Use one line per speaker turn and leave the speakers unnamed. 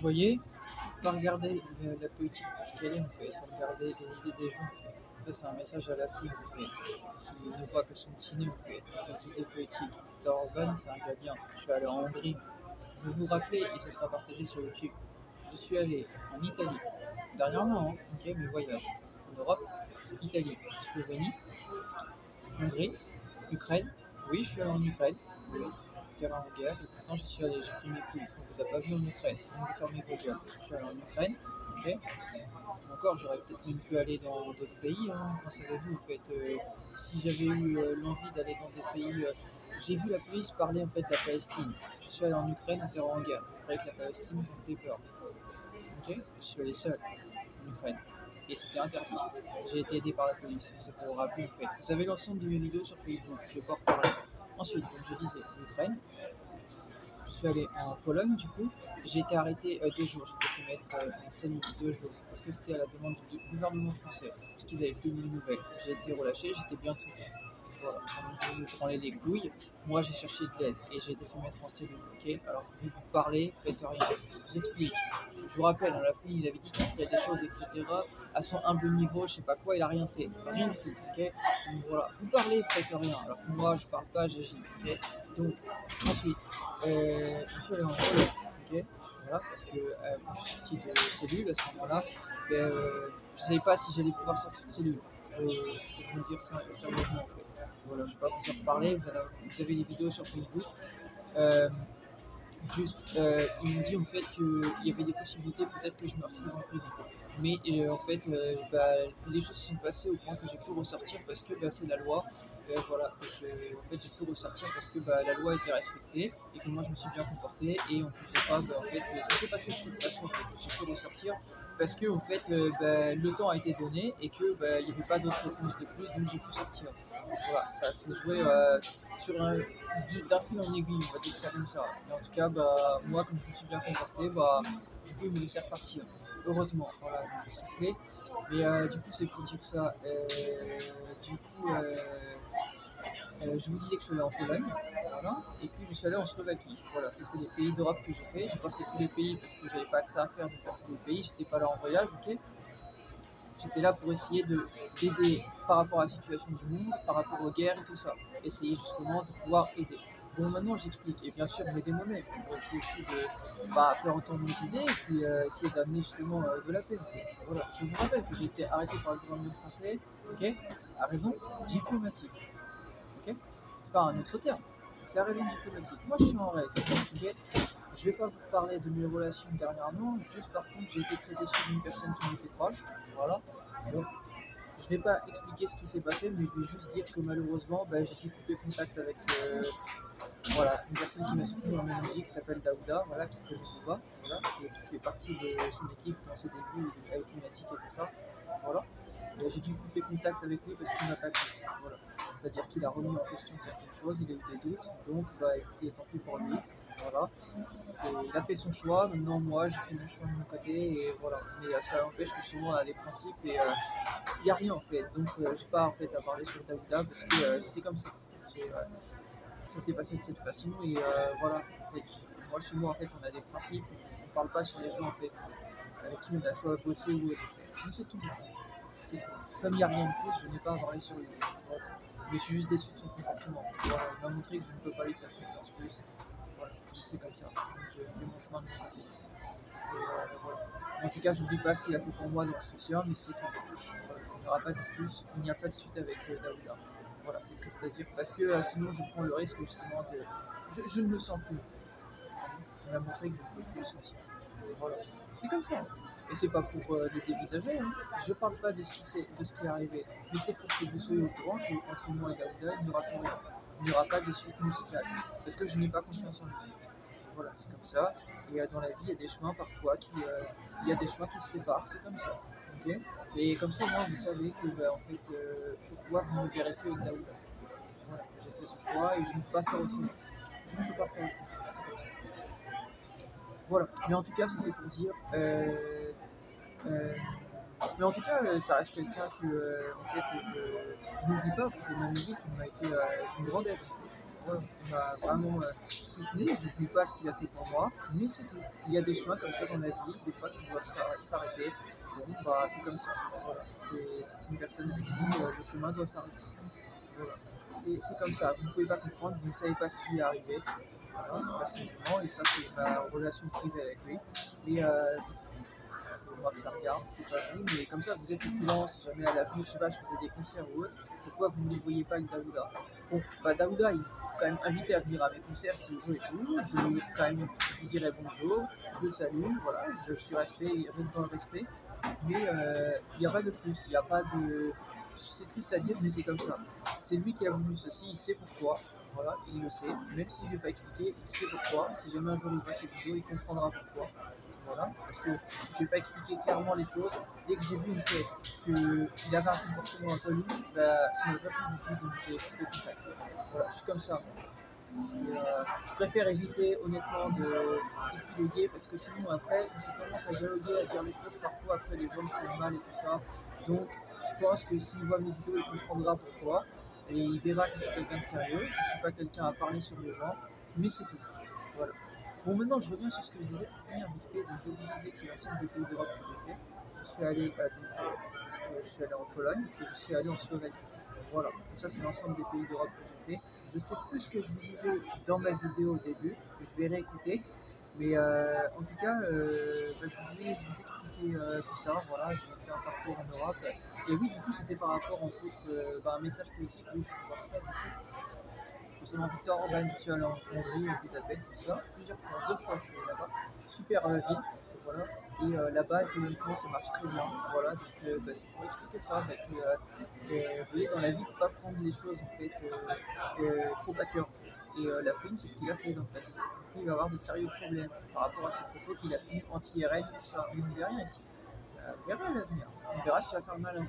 Vous voyez, pas regarder la politique pour ce qu'elle est en fait, faut regarder les idées des gens en fait. Ça c'est un message à la foule en fait, qui ne voit que son petit nez en fait, et ses idées politiques. Viktor Orban c'est un gars bien, je suis allé en Hongrie, vous vous rappelez, et ça sera partagé sur YouTube, je suis allé en Italie, dernièrement, hein, ok, mes voyages, en Europe, Italie, Slovénie, Hongrie, Ukraine, oui je suis allé en Ukraine, oui, terrain en guerre, et pourtant j'y suis allé, j'ai pris mes couilles, on vous a pas vu en Ukraine, on vous fermez vos gueules, je suis allé en Ukraine, ok. Encore, j'aurais peut-être même pu aller dans d'autres pays, hein. Qu'en savez-vous, en fait, si j'avais eu l'envie d'aller dans des pays, j'ai vu la police parler en fait de la Palestine. Je suis allé en Ukraine en terrain en guerre. C'est vrai que la Palestine, ça me fait peur. Ok, je suis allé seul en Ukraine et c'était interdit. J'ai été aidé par la police. C'est pour vous rappeler en fait. Vous avez l'ensemble de mes vidéos sur Facebook. Je vais pas en reparler. Ensuite, donc je disais l'Ukraine. Je suis allé en Pologne du coup. J'ai été arrêté 2 jours. J'ai été fait mettre en cellule 2 jours parce que c'était à la demande du gouvernement français parce qu'ils avaient plus de nouvelles. J'ai été relâché, j'étais bien traité. Voilà, on me prenait les couilles. Moi j'ai cherché de l'aide et j'ai été fait mettre en cellule. Ok, alors vu que vous parlez, faites rien. Je vous explique. Je vous rappelle, hein, la fille il avait dit qu'il ferait des choses, etc. À son humble niveau, je sais pas quoi, il a rien fait. Rien du tout. Ok, donc voilà, vous parlez, faites rien. Alors que moi je parle pas, j'agis. Ok, donc ensuite. Je suis allé en Pologne, ok, voilà, parce que quand je suis sorti de cellule à ce moment-là, je ne savais pas si j'allais pouvoir sortir de cellule. Pour vous dire sérieusement en fait. Voilà, je ne vais pas vous en reparler, vous avez les vidéos sur Facebook. Euh, ils m'ont dit en fait qu'il y avait des possibilités peut-être que je me retrouve en prison. Mais en fait, les choses se sont passées au point que j'ai pu ressortir parce que c'est la loi. Voilà, en fait, j'ai pu ressortir parce que la loi était respectée et que moi je me suis bien comporté. Et en plus de ça, en fait, ça s'est passé de cette façon. En fait. J'ai pu ressortir parce que en fait, le temps a été donné et que il n'y avait pas d'autres réponses de plus, donc j'ai pu sortir. Voilà, ça s'est joué sur d'un fil en aiguille, on va dire ça comme ça. Et en tout cas, moi, comme je me suis bien comporté, du coup, ils me laissaient repartir. Heureusement, voilà, donc j'ai soufflé. Mais du coup, c'est pour dire ça. Du coup, je vous disais que je suis allé en Pologne, voilà, et puis je suis allé en Slovaquie. Voilà, ça c'est les pays d'Europe que j'ai fait. J'ai pas fait tous les pays parce que j'avais pas que ça à faire de faire tous les pays. J'étais pas là en voyage, ok. J'étais là pour essayer d'aider par rapport à la situation du monde, par rapport aux guerres et tout ça. Essayer justement de pouvoir aider. Bon, maintenant j'explique, et bien sûr m'aider moi-même, pour essayer aussi de faire entendre mes idées et puis essayer d'amener justement de la paix en fait. Voilà, je vous rappelle que j'ai été arrêté par le gouvernement français, ok, à raison diplomatique, ok, c'est pas un autre terme, c'est à raison diplomatique. Moi je suis en règle, ok. Je vais pas vous parler de mes relations dernièrement, juste par contre j'ai été traité sur une personne qui m'était proche, voilà. Donc, je vais pas expliquer ce qui s'est passé, mais je vais juste dire que malheureusement j'ai dû couper contact avec voilà, une personne qui m'a soutenu dans mes musiques qui s'appelle Daouda, voilà, qui connaît Booba, voilà, qui fait partie de son équipe dans ses débuts avec Lunatic et tout ça. Voilà. J'ai dû couper contact avec lui parce qu'il m'a pas cru. Voilà. C'est-à-dire qu'il a remis en question certaines choses, il a eu des doutes, donc écoutez, tant pis pour lui. Voilà. Il a fait son choix, maintenant moi j'ai fait mon choix de mon côté et voilà. Mais cela n'empêche que chez moi on a des principes et il n'y a rien en fait. Donc j'ai pas en fait à parler sur Daouda parce que c'est comme ça. Ça s'est passé de cette façon et voilà. En fait, moi chez moi en fait on a des principes, on parle pas sur les gens en fait avec qui on a soit bossé ou autre. Mais c'est tout en fait. C'est tout. Comme il n'y a rien de plus, je n'ai pas à parler sur lui. Voilà. Mais je suis juste déçu de son comportement. Voilà, il m'a montré que je ne peux pas lui faire confiance plus. Voilà, donc c'est comme ça. Donc je fais mon chemin de mon côté. Et, voilà. En tout cas, je n'oublie pas ce qu'il a fait pour moi dans ce soutien, mais c'est tout. Voilà. Il n'y aura pas de plus, il n'y a pas de suite avec Daouda. Voilà, c'est triste à dire parce que sinon je prends le risque justement de. Je ne me sens plus. On a montré que je ne peux plus le sentir. Et voilà. C'est comme ça. Et c'est pas pour le dévisager. Hein. Je parle pas de ce qui est arrivé. Mais c'est pour que vous soyez au courant qu'entre moi et Daouda, il n'y aura plus rien. Il n'y aura pas de suite musicale. Parce que je n'ai pas confiance en lui. Voilà, c'est comme ça. Et dans la vie, il y a des chemins parfois il y a des chemins qui se séparent. C'est comme ça. Okay, et comme ça, moi, vous savez que en fait, pourquoi vous ne me verrez plus avec Daouda. Voilà, j'ai fait ce choix et je ne peux pas faire autrement. Je ne peux pas faire autrement. C'est comme ça. Voilà, mais en tout cas, c'était pour dire. Mais en tout cas, ça reste quelqu'un que en fait, je n'oublie pas parce que ma musique m'a été d'une grande aide. En fait. il m'a vraiment soutenu, je n'oublie pas ce qu'il a fait pour moi, mais c'est tout. Il y a des chemins comme ça dans la vie, des fois qui doivent s'arrêter. Bon, bah, c'est comme ça. Voilà. C'est une personne avec qui le chemin doit s'arrêter. Voilà. C'est comme ça. Vous ne pouvez pas comprendre, vous ne savez pas ce qui est arrivé. Voilà, personnellement, et ça, c'est ma relation privée avec lui. Et c'est tout. C'est moi que ça regarde, c'est pas vous, mais comme ça, vous êtes au courant si jamais à l'avenir, je sais pas, je faisais des concerts ou autre, pourquoi vous ne le voyez pas avec Daouda. Bon, bah Daouda, il est quand même invité à venir à mes concerts s'il veut et tout. Je lui dirai bonjour, je le salue, voilà, je suis respect, reste dans le respect. Mais il n'y a pas de plus, il n'y a pas de. C'est triste à dire, mais c'est comme ça. C'est lui qui a voulu ceci, il sait pourquoi. Voilà, il le sait, même si je ne vais pas expliquer, il sait pourquoi. Si jamais un jour il voit cette vidéo, il comprendra pourquoi. Voilà, parce que je ne vais pas expliquer clairement les choses. Dès que j'ai vu une fête qu'il avait un comportement un peu louche, bah, ça ne m'a pas plu du tout, donc j'ai coupé contact. Voilà, je suis comme ça. Et, je préfère éviter honnêtement d'épiloguer parce que sinon après, on commence à dialoguer, à dire les choses, parfois après les gens me font mal et tout ça. Donc je pense que s'il voit mes vidéos, il comprendra pourquoi. Et il verra que je suis quelqu'un de sérieux, que je ne suis pas quelqu'un à parler sur les gens, mais c'est tout. Voilà. Bon, maintenant, je reviens sur ce que je disais pour finir vite fait. Donc, je vous disais que c'est l'ensemble des pays d'Europe que j'ai fait. Je suis allé en Pologne et je suis allé en Slovaquie. Voilà. Donc, ça, c'est l'ensemble des pays d'Europe que j'ai fait. Je sais plus ce que je vous disais dans ma vidéo au début. Je vais réécouter. Mais en tout cas, bah, je voulais vous expliquer tout ça. Voilà, j'ai fait un parcours en Europe. Et oui, du coup, c'était par rapport, entre autres, bah, un message politique. Oui, je vais voir ça. Du coup, concernant Victor Orban, je suis allé en Hongrie, à Budapest, tout ça, plusieurs fois, 2 fois je suis allé là-bas, super ville, voilà, et là-bas économiquement ça marche très bien, voilà, donc bah, c'est pour expliquer ça, bah, que, vous voyez dans la vie il ne faut pas prendre les choses en fait trop à cœur en fait, et la Fouine c'est ce qu'il a fait dans le passé, donc il va avoir de sérieux problèmes par rapport à ses propos qu'il a tenus anti-RN, tout ça, mais on ne verra rien ici, on verra à l'avenir, on verra si tu vas faire le malin.